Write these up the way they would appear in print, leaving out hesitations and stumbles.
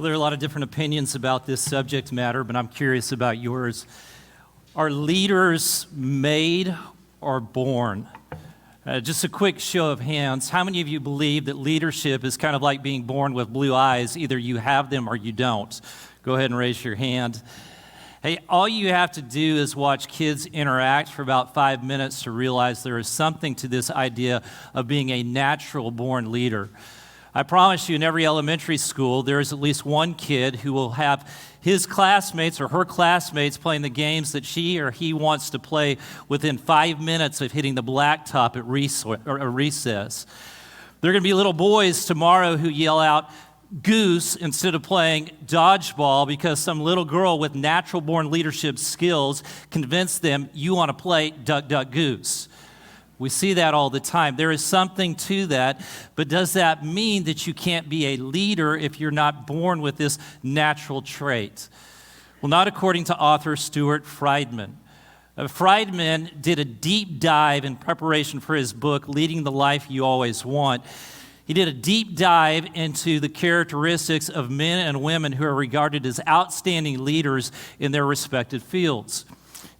Well, there are a lot of different opinions about this subject matter, but I'm curious about yours. Are leaders made or born? Just a quick show of hands. How many of you believe that leadership is kind of like being born with blue eyes? Either you have them or you don't. Go ahead and raise your hand. Hey, all you have to do is watch kids interact for about 5 minutes to realize there is something to this idea of being a natural born leader. I promise you, in every elementary school, there is at least one kid who will have his classmates or her classmates playing the games that she or he wants to play within 5 minutes of hitting the blacktop at recess. There are going to be little boys tomorrow who yell out goose instead of playing dodgeball because some little girl with natural-born leadership skills convinced them you want to play duck, duck, goose. We see that all the time. There is something to that, but does that mean that you can't be a leader if you're not born with this natural trait? Well, not according to author Stuart Friedman. Friedman did a deep dive in preparation for his book, Leading the Life You Always Want. He did a deep dive into the characteristics of men and women who are regarded as outstanding leaders in their respective fields.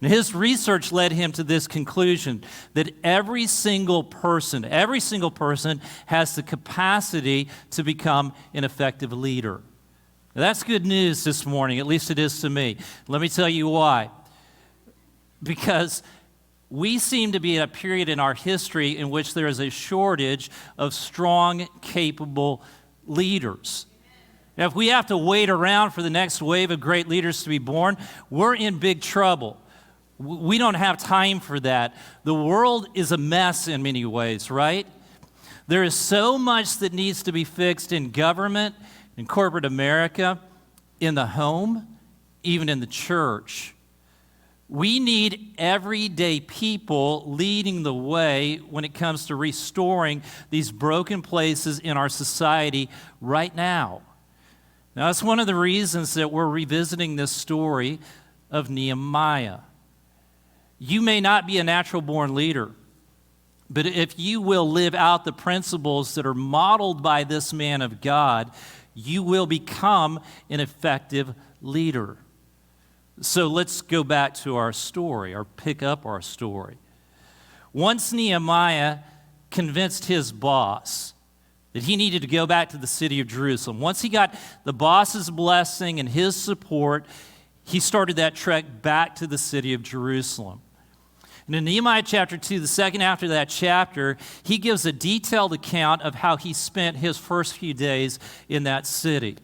And his research led him to this conclusion that every single person has the capacity to become an effective leader. Now, that's good news this morning, at least it is to me. Let me tell you why. Because we seem to be in a period in our history in which there is a shortage of strong, capable leaders. Now, if we have to wait around for the next wave of great leaders to be born, we're in big trouble. We don't have time for that. The world is a mess in many ways, right? There is so much that needs to be fixed in government, in corporate America, in the home, even in the church. We need everyday people leading the way when it comes to restoring these broken places in our society right now. Now, that's one of the reasons that we're revisiting this story of Nehemiah. You may not be a natural-born leader, but if you will live out the principles that are modeled by this man of God, you will become an effective leader. So let's go back to our story, or pick up our story. Once Nehemiah convinced his boss that he needed to go back to the city of Jerusalem, once he got the boss's blessing and his support, he started that trek back to the city of Jerusalem. And in Nehemiah chapter 2, the second after that chapter, he gives a detailed account of how he spent his first few days in that city.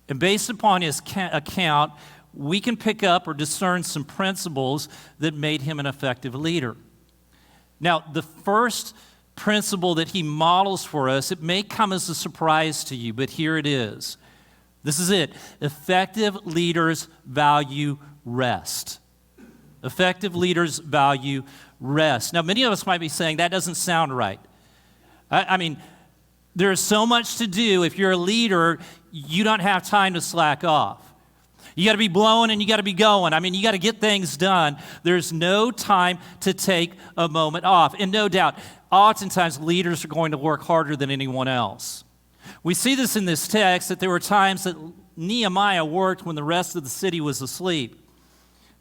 And based upon his account, we can pick up or discern some principles that made him an effective leader. Now, the first principle that he models for us, it may come as a surprise to you, but here it is. This is it. Effective leaders value rest. Effective leaders value rest. Now, many of us might be saying, that doesn't sound right. I mean, there is so much to do. If you're a leader, you don't have time to slack off. You got to be blowing and you got to be going. I mean, you got to get things done. There's no time to take a moment off. And no doubt, oftentimes leaders are going to work harder than anyone else. We see this in this text, that there were times that Nehemiah worked when the rest of the city was asleep.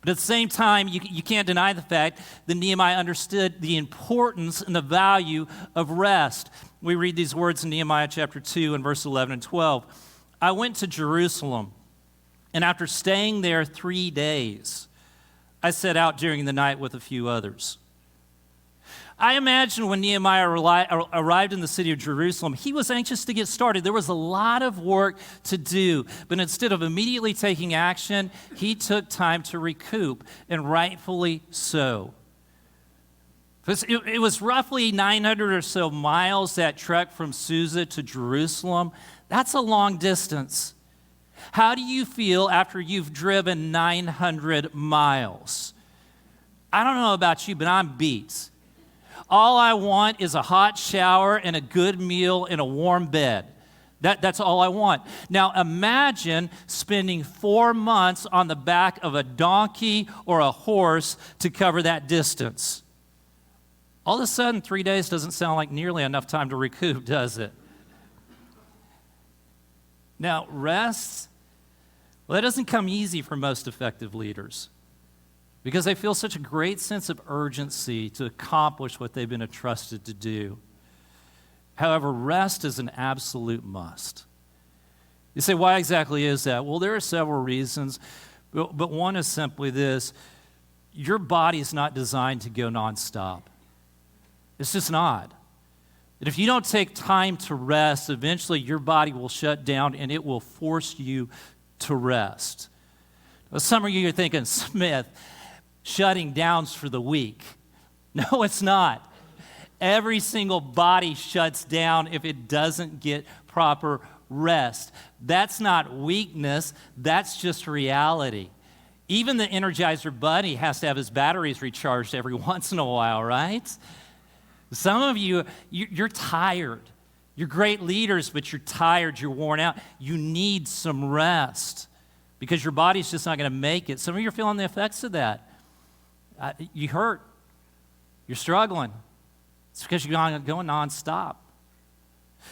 But at the same time, you can't deny the fact that Nehemiah understood the importance and the value of rest. We read these words in Nehemiah chapter 2 and verse 11 and 12. I went to Jerusalem, and after staying there 3 days, I set out during the night with a few others. I imagine when Nehemiah arrived in the city of Jerusalem, he was anxious to get started. There was a lot of work to do, but instead of immediately taking action, he took time to recoup, and rightfully so. It was roughly 900 or so miles, that trek from Susa to Jerusalem. That's a long distance. How do you feel after you've driven 900 miles? I don't know about you, but I'm beat. All I want is a hot shower and a good meal and a warm bed. That's all I want. Now imagine spending 4 months on the back of a donkey or a horse to cover that distance. All of a sudden, 3 days doesn't sound like nearly enough time to recoup, does it? Now, rest, well, that doesn't come easy for most effective leaders because they feel such a great sense of urgency to accomplish what they've been entrusted to do. However, rest is an absolute must. You say, why exactly is that? Well, there are several reasons, but one is simply this. Your body is not designed to go nonstop. It's just not. And if you don't take time to rest, eventually your body will shut down and it will force you to rest. Now, some of you are thinking, Smith, shutting down's for the weak. No, it's not. Every single body shuts down if it doesn't get proper rest. That's not weakness, that's just reality. Even the Energizer Bunny has to have his batteries recharged every once in a while, right? Some of you, you're tired. You're great leaders, but you're tired, you're worn out. You need some rest because your body's just not going to make it. Some of you are feeling the effects of that. You hurt. You're struggling. It's because you're going nonstop.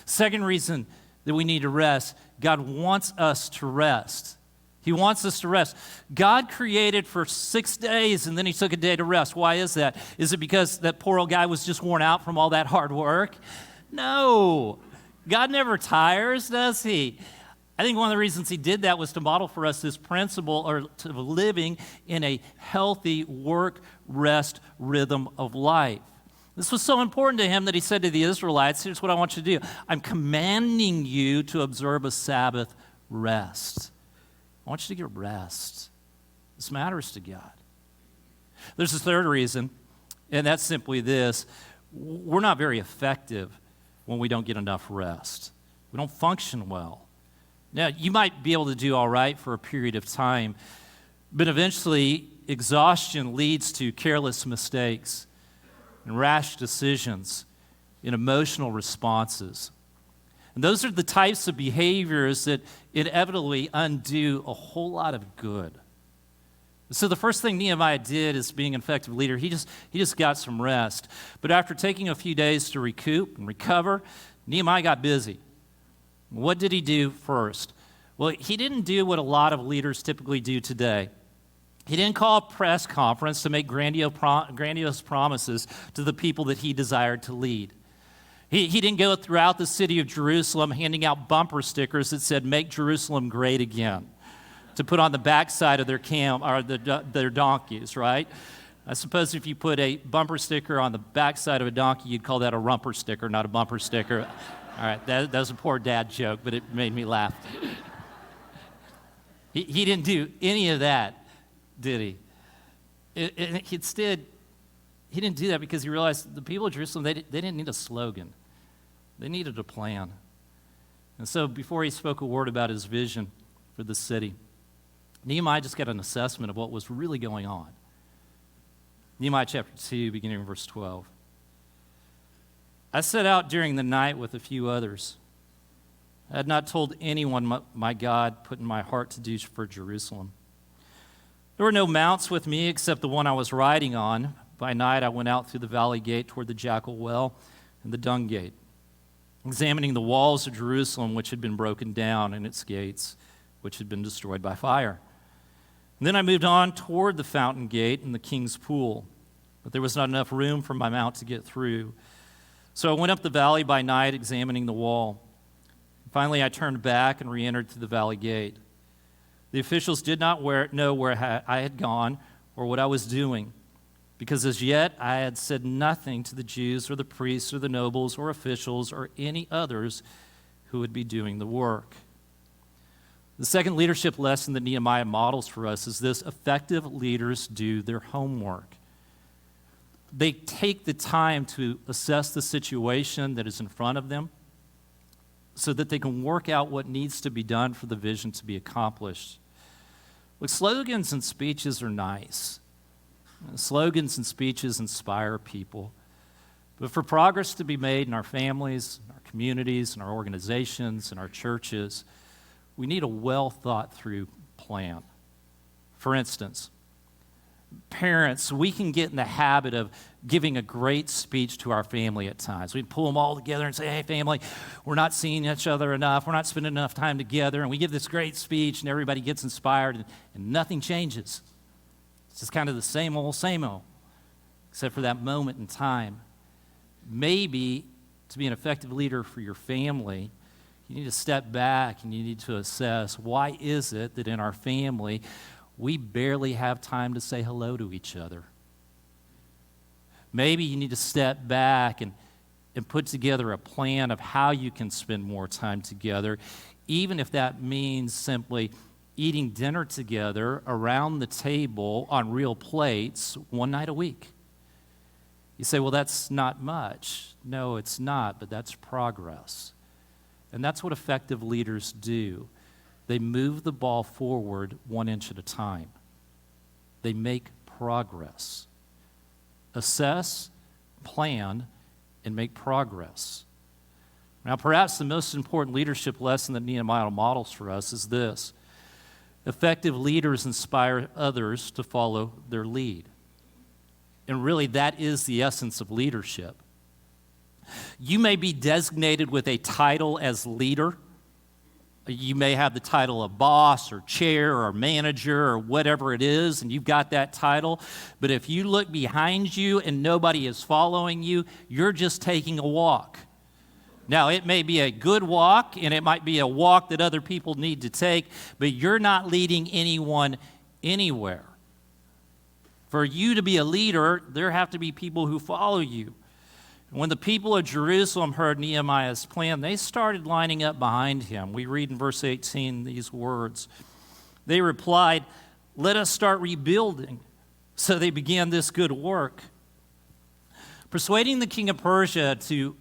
Second reason that we need to rest, God wants us to rest. He wants us to rest. God created for 6 days, and then he took a day to rest. Why is that? Is it because that poor old guy was just worn out from all that hard work? No. God never tires, does he? I think one of the reasons he did that was to model for us this principle or to living in a healthy work-rest rhythm of life. This was so important to him that he said to the Israelites, here's what I want you to do. I'm commanding you to observe a Sabbath rest. I want you to get rest. This matters to God. There's a third reason, and that's simply this. We're not very effective when we don't get enough rest. We don't function well. Now, you might be able to do all right for a period of time, but eventually exhaustion leads to careless mistakes and rash decisions and emotional responses. And those are the types of behaviors that inevitably undo a whole lot of good. So the first thing Nehemiah did as being an effective leader, he just got some rest. But after taking a few days to recoup and recover, Nehemiah got busy. What did he do first? Well, he didn't do what a lot of leaders typically do today. He didn't call a press conference to make grandiose promises to the people that he desired to lead. He didn't go throughout the city of Jerusalem handing out bumper stickers that said, "Make Jerusalem great again," to put on the backside of their their donkeys, right? I suppose if you put a bumper sticker on the backside of a donkey, you'd call that a rumper sticker, not a bumper sticker. All right, that was a poor dad joke, but it made me laugh. He didn't do any of that, did he? Instead, he didn't do that because he realized the people of Jerusalem, they didn't need a slogan. They needed a plan. And so before he spoke a word about his vision for the city, Nehemiah just got an assessment of what was really going on. Nehemiah chapter 2, beginning in verse 12. I set out during the night with a few others. I had not told anyone my God put in my heart to do for Jerusalem. There were no mounts with me except the one I was riding on. By night I went out through the valley gate toward the jackal well and the dung gate, examining the walls of Jerusalem which had been broken down and its gates which had been destroyed by fire. And then I moved on toward the fountain gate and the king's pool, but there was not enough room for my mount to get through. So I went up the valley by night, examining the wall. Finally, I turned back and re-entered through the valley gate. The officials did not know where I had gone or what I was doing, because as yet I had said nothing to the Jews or the priests or the nobles or officials or any others who would be doing the work. The second leadership lesson that Nehemiah models for us is this: effective leaders do their homework. They take the time to assess the situation that is in front of them so that they can work out what needs to be done for the vision to be accomplished. Look, slogans and speeches are nice. Slogans and speeches inspire people. But for progress to be made in our families, in our communities, in our organizations, in our churches, we need a well-thought-through plan. For instance, Parents, we can get in the habit of giving a great speech to our family at times. We pull them all together and say, hey, family, we're not seeing each other enough. We're not spending enough time together. And we give this great speech, and everybody gets inspired, and nothing changes. It's just kind of the same old, except for that moment in time. Maybe to be an effective leader for your family, you need to step back and you need to assess, why is it that in our family we barely have time to say hello to each other? Maybe you need to step back and put together a plan of how you can spend more time together, even if that means simply eating dinner together around the table on real plates one night a week. You say, well, that's not much. No, it's not, but that's progress. And that's what effective leaders do. They move the ball forward 1 inch at a time. They make progress. Assess, plan, and make progress. Now, perhaps the most important leadership lesson that Nehemiah models for us is this: effective leaders inspire others to follow their lead. And really, that is the essence of leadership. You may be designated with a title as leader. You may have the title of boss or chair or manager or whatever it is, and you've got that title. But if you look behind you and nobody is following you, you're just taking a walk. Now, it may be a good walk, and it might be a walk that other people need to take, but you're not leading anyone anywhere. For you to be a leader, there have to be people who follow you. When the people of Jerusalem heard Nehemiah's plan, they started lining up behind him. We read in verse 18 these words. They replied, "Let us start rebuilding." So they began this good work. Persuading the king of Persia to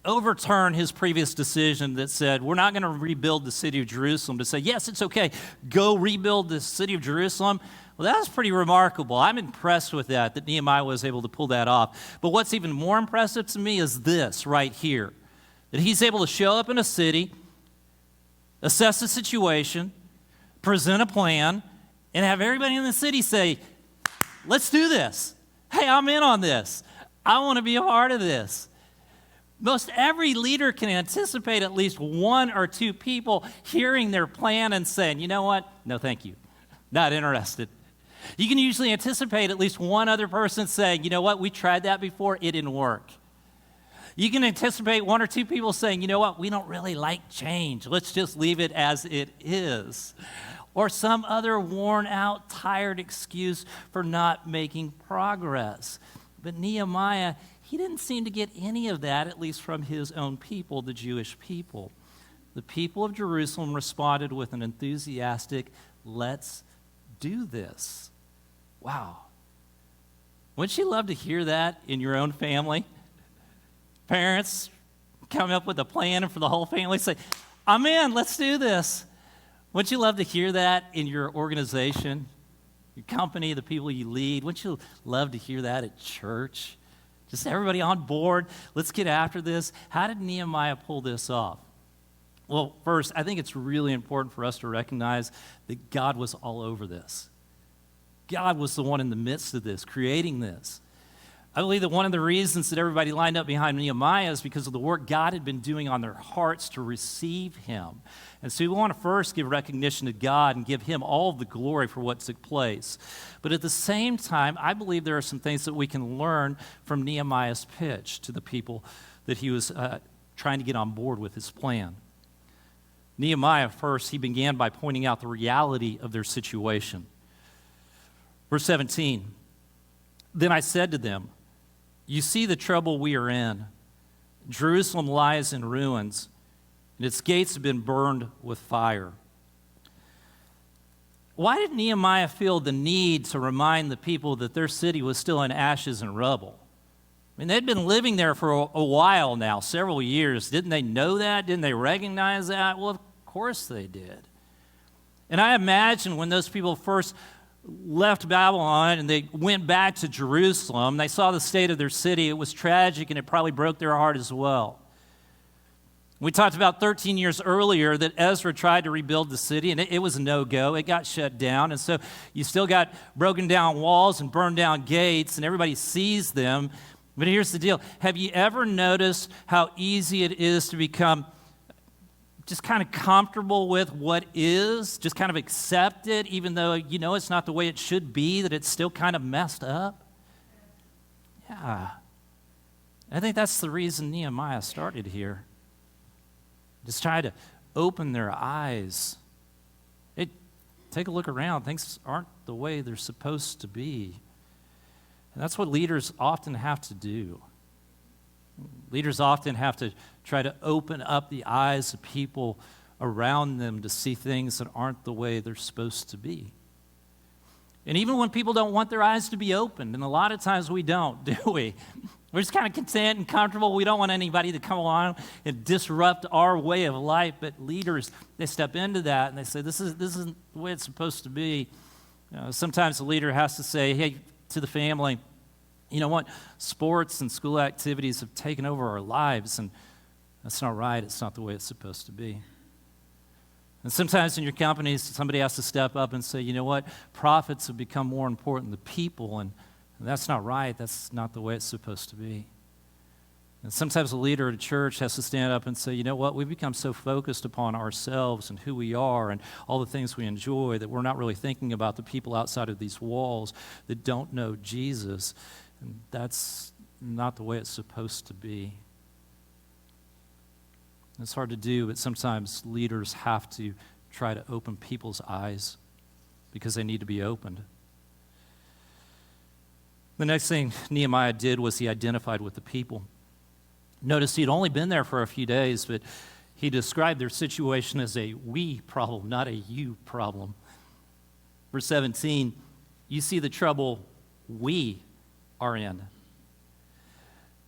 overturn his previous decision that said, we're not going to rebuild the city of Jerusalem, to say, yes, it's okay, go rebuild the city of Jerusalem. Well, that was pretty remarkable. I'm impressed with that Nehemiah was able to pull that off. But what's even more impressive to me is this right here, that he's able to show up in a city, assess the situation, present a plan, and have everybody in the city say, let's do this. Hey, I'm in on this. I want to be a part of this. Most every leader can anticipate at least one or two people hearing their plan and saying, you know what? No, thank you. Not interested. You can usually anticipate at least one other person saying, you know what? We tried that before. It didn't work. You can anticipate one or two people saying, you know what? We don't really like change. Let's just leave it as it is. Or some other worn out, tired excuse for not making progress. But Nehemiah, he didn't seem to get any of that, at least from his own people, the Jewish people. The people of Jerusalem responded with an enthusiastic, let's do this. Wow. Wouldn't you love to hear that in your own family? Parents come up with a plan for the whole family, say, I'm in, let's do this. Wouldn't you love to hear that in your organization, your company, the people you lead? Wouldn't you love to hear that at church? Just everybody on board. Let's get after this. How did Nehemiah pull this off? Well, first, I think it's really important for us to recognize that God was all over this. God was the one in the midst of this, creating this. I believe that one of the reasons that everybody lined up behind Nehemiah is because of the work God had been doing on their hearts to receive him. And so we want to first give recognition to God and give him all of the glory for what took place. But at the same time, I believe there are some things that we can learn from Nehemiah's pitch to the people that he was trying to get on board with his plan. Nehemiah, first, he began by pointing out the reality of their situation. Verse 17, then I said to them, you see the trouble we are in. Jerusalem lies in ruins, and its gates have been burned with fire. Why did Nehemiah feel the need to remind the people that their city was still in ashes and rubble? I mean, they'd been living there for a while now, several years. Didn't they know that? Didn't they recognize that? Well, of course they did. And I imagine when those people first left Babylon and they went back to Jerusalem, they saw the state of their city. It was tragic, and it probably broke their heart as well. We talked about 13 years earlier that Ezra tried to rebuild the city, and it was a no-go. It got shut down, and so you still got broken down walls and burned down gates, and everybody sees them. But here's the deal. Have you ever noticed how easy it is to become just kind of comfortable with what is, just kind of accept it, even though you know it's not the way it should be, that it's still kind of messed up? Yeah. I think that's the reason Nehemiah started here. Just try to open their eyes. Hey, take a look around. Things aren't the way they're supposed to be. And that's what leaders often have to do. Leaders often have to try to open up the eyes of people around them to see things that aren't the way they're supposed to be. And even when people don't want their eyes to be opened, and a lot of times we don't, do we? We're just kind of content and comfortable. We don't want anybody to come along and disrupt our way of life. But leaders, they step into that and they say, this isn't the way it's supposed to be. Sometimes the leader has to say, hey, to the family, you know what? Sports and school activities have taken over our lives, and that's not right. It's not the way it's supposed to be. And sometimes in your companies, somebody has to step up and say, you know what? Profits have become more important than people, and that's not right. That's not the way it's supposed to be. And sometimes a leader at a church has to stand up and say, you know what? We've become so focused upon ourselves and who we are and all the things we enjoy that we're not really thinking about the people outside of these walls that don't know Jesus. And that's not the way it's supposed to be. It's hard to do, but sometimes leaders have to try to open people's eyes because they need to be opened. The next thing Nehemiah did was he identified with the people. Notice he'd only been there for a few days, but he described their situation as a we problem, not a you problem. Verse 17, you see the trouble we are in.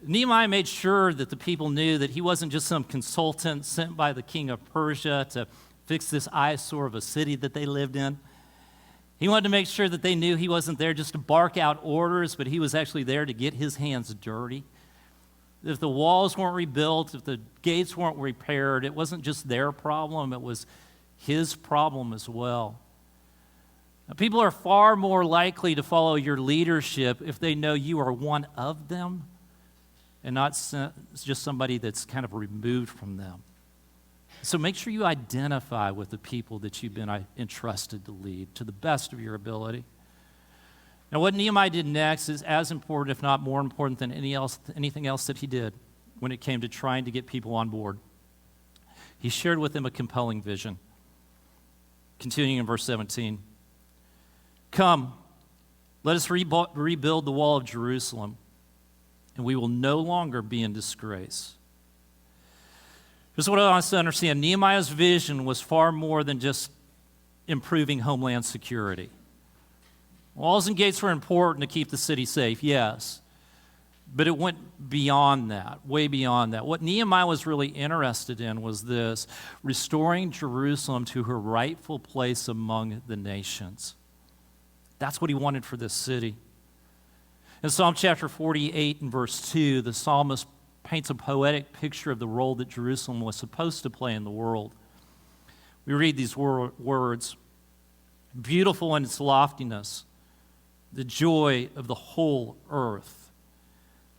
Nehemiah made sure that the people knew that he wasn't just some consultant sent by the king of Persia to fix this eyesore of a city that they lived in. He wanted to make sure that they knew he wasn't there just to bark out orders, but he was actually there to get his hands dirty. If the walls weren't rebuilt, if the gates weren't repaired, it wasn't just their problem, it was his problem as well. Now, people are far more likely to follow your leadership if they know you are one of them and not just somebody that's kind of removed from them. So make sure you identify with the people that you've been entrusted to lead to the best of your ability. Now, what Nehemiah did next is as important, if not more important, than anything else that he did when it came to trying to get people on board. He shared with them a compelling vision. Continuing in verse 17. Come, let us rebuild the wall of Jerusalem, and we will no longer be in disgrace. Here's what I want us to understand. Nehemiah's vision was far more than just improving homeland security. Walls and gates were important to keep the city safe, yes. But it went beyond that, way beyond that. What Nehemiah was really interested in was this: restoring Jerusalem to her rightful place among the nations. That's what he wanted for this city. In Psalm chapter 48 and verse 2, the psalmist paints a poetic picture of the role that Jerusalem was supposed to play in the world. We read these words, beautiful in its loftiness, the joy of the whole earth.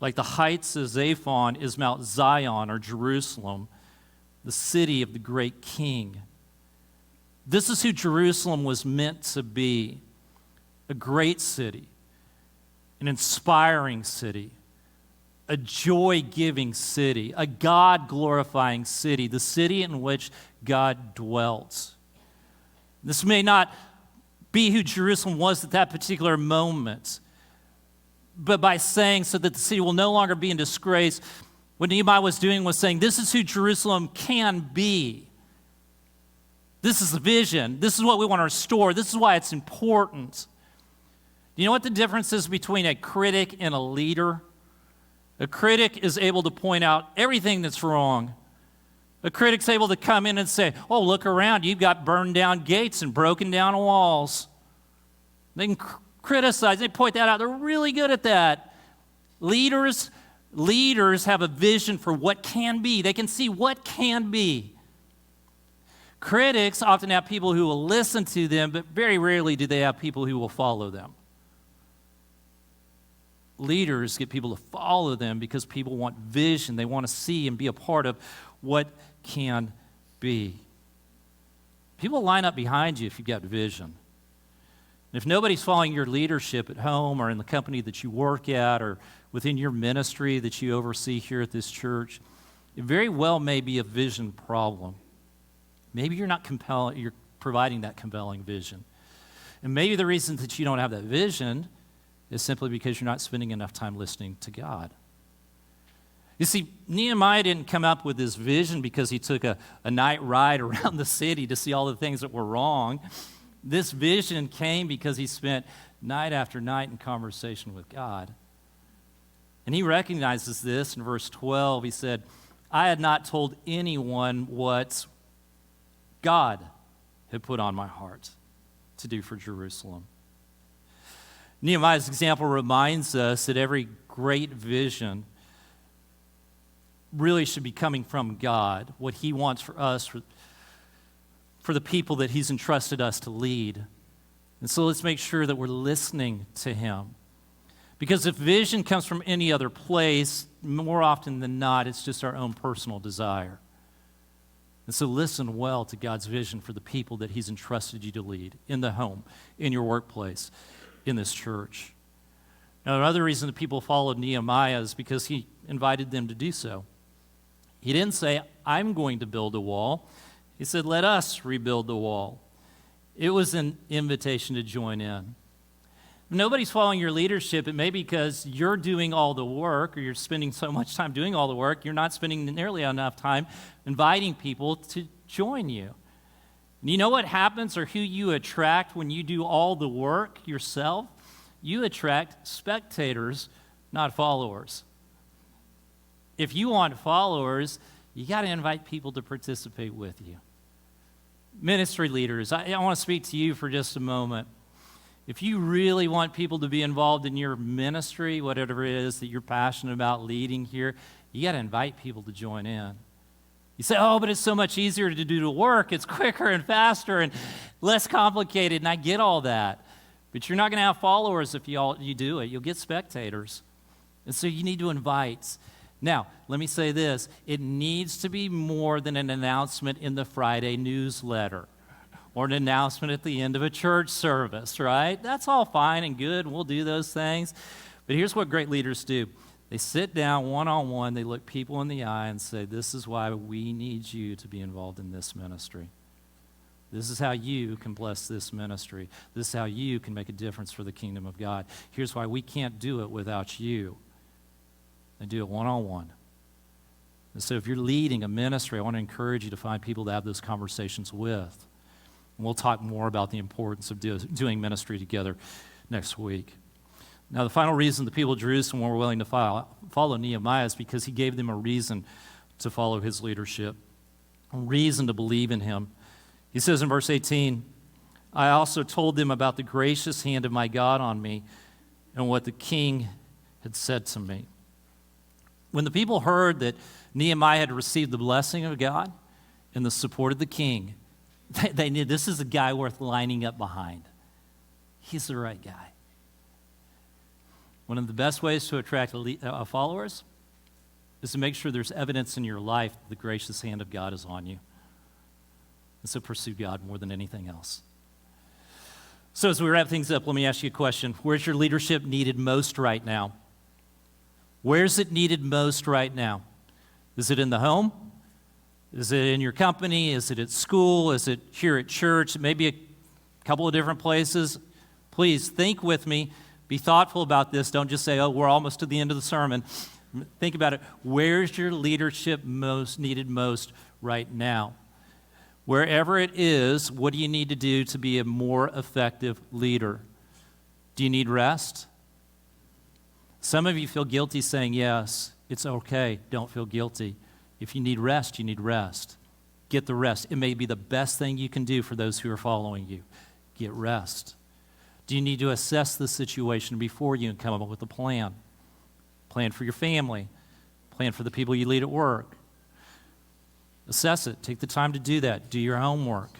Like the heights of Zaphon is Mount Zion, or Jerusalem, the city of the great king. This is who Jerusalem was meant to be: a great city, an inspiring city, a joy-giving city, a God-glorifying city, the city in which God dwelt. This may not be who Jerusalem was at that particular moment, but by saying so that the city will no longer be in disgrace, what Nehemiah was doing was saying, this is who Jerusalem can be. This is the vision. This is what we want to restore. This is why it's important. Do you know what the difference is between a critic and a leader? A critic is able to point out everything that's wrong. A critic's able to come in and say, oh, look around, you've got burned down gates and broken down walls. They can criticize, they point that out. They're really good at that. Leaders, Leaders have a vision for what can be. They can see what can be. Critics often have people who will listen to them, but very rarely do they have people who will follow them. Leaders get people to follow them because people want vision. They want to see and be a part of what can be. People line up behind you if you've got vision. And if nobody's following your leadership at home or in the company that you work at or within your ministry that you oversee here at this church, it very well may be a vision problem. Maybe you're providing that compelling vision. And maybe the reason that you don't have that vision is simply because you're not spending enough time listening to God. You see, Nehemiah didn't come up with this vision because he took a night ride around the city to see all the things that were wrong. This vision came because he spent night after night in conversation with God. And he recognizes this in verse 12. He said, I had not told anyone what God had put on my heart to do for Jerusalem. Nehemiah's example reminds us that every great vision really should be coming from God, what he wants for us, for the people that he's entrusted us to lead. And so let's make sure that we're listening to him. Because if vision comes from any other place, more often than not, it's just our own personal desire. And so listen well to God's vision for the people that he's entrusted you to lead in the home, in your workplace, in this church. Now, another reason that people followed Nehemiah is because he invited them to do so. He didn't say, I'm going to build a wall. He said, let us rebuild the wall. It was an invitation to join in. If nobody's following your leadership, it may be because you're doing all the work or you're spending so much time doing all the work, you're not spending nearly enough time inviting people to join you. And you know what happens or who you attract when you do all the work yourself? You attract spectators, not followers. If you want followers, you got to invite people to participate with you. Ministry leaders, I want to speak to you for just a moment. If you really want people to be involved in your ministry, whatever it is that you're passionate about leading here, you got to invite people to join in. You say, oh, but it's so much easier to do the work. It's quicker and faster and less complicated, and I get all that. But you're not going to have followers if you do it. You'll get spectators. And so you need to invite. Now, let me say this. It needs to be more than an announcement in the Friday newsletter or an announcement at the end of a church service, right? That's all fine and good, and we'll do those things. But here's what great leaders do. They sit down one-on-one, they look people in the eye and say, this is why we need you to be involved in this ministry. This is how you can bless this ministry. This is how you can make a difference for the kingdom of God. Here's why we can't do it without you. They do it one-on-one. And so if you're leading a ministry, I want to encourage you to find people to have those conversations with. And we'll talk more about the importance of doing ministry together next week. Now, the final reason the people of Jerusalem were willing to follow Nehemiah is because he gave them a reason to follow his leadership, a reason to believe in him. He says in verse 18, I also told them about the gracious hand of my God on me and what the king had said to me. When the people heard that Nehemiah had received the blessing of God and the support of the king, they knew this is a guy worth lining up behind. He's the right guy. One of the best ways to attract followers is to make sure there's evidence in your life that the gracious hand of God is on you. And so pursue God more than anything else. So as we wrap things up, let me ask you a question. Where's your leadership needed most right now? Where's it needed most right now? Is it in the home? Is it in your company? Is it at school? Is it here at church? Maybe a couple of different places. Please think with me. Be thoughtful about this. Don't just say, oh, we're almost to the end of the sermon. Think about it. Where's your leadership needed most right now? Wherever it is, what do you need to do to be a more effective leader? Do you need rest? Some of you feel guilty saying yes. It's okay. Don't feel guilty. If you need rest, you need rest. Get the rest. It may be the best thing you can do for those who are following you. Get rest. Do you need to assess the situation before you and come up with a plan? Plan for your family. Plan for the people you lead at work. Assess it. Take the time to do that. Do your homework.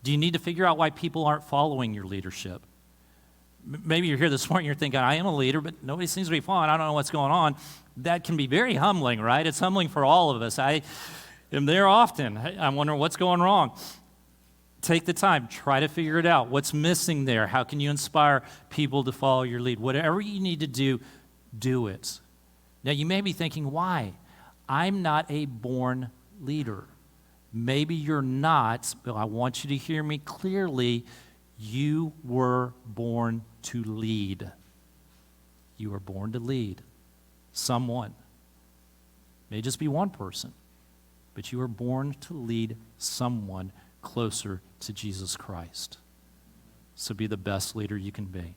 Do you need to figure out why people aren't following your leadership? Maybe you're here this morning, you're thinking, I am a leader, but nobody seems to be following. I don't know what's going on. That can be very humbling, right? It's humbling for all of us. I am there often. I'm wondering what's going wrong. Take the time. Try to figure it out. What's missing there? How can you inspire people to follow your lead? Whatever you need to do, do it. Now, you may be thinking, why? I'm not a born leader. Maybe you're not, but I want you to hear me clearly. You were born to lead. You were born to lead someone. May just be one person, but you were born to lead someone closer to Jesus Christ. So be the best leader you can be.